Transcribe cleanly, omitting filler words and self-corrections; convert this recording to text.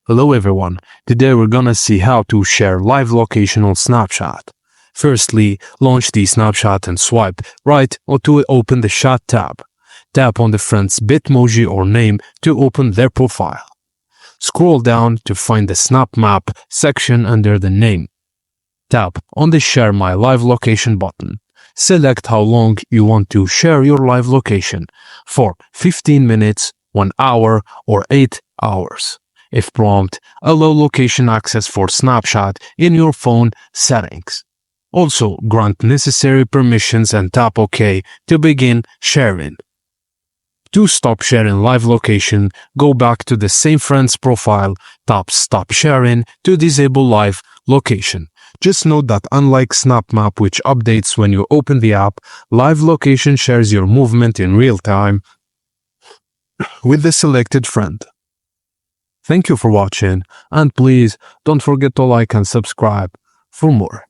Hello everyone, today we're gonna see how to share live location on Snapchat. Firstly, launch the Snapchat and swipe right or to open the Chat tab. Tap on the friend's Bitmoji or name to open their profile. Scroll down to find the Snap Map section under the name. Tap on the Share My Live Location button. Select how long you want to share your live location, for 15 minutes, 1 hour, or 8 hours. If prompt, allow location access for Snapchat in your phone settings. Also, grant necessary permissions and tap OK to begin sharing. To stop sharing live location, go back to the same friend's profile, tap Stop Sharing to disable live location. Just note that unlike Snap Map, which updates when you open the app, live location shares your movement in real time with the selected friend. Thank you for watching, and please don't forget to like and subscribe for more.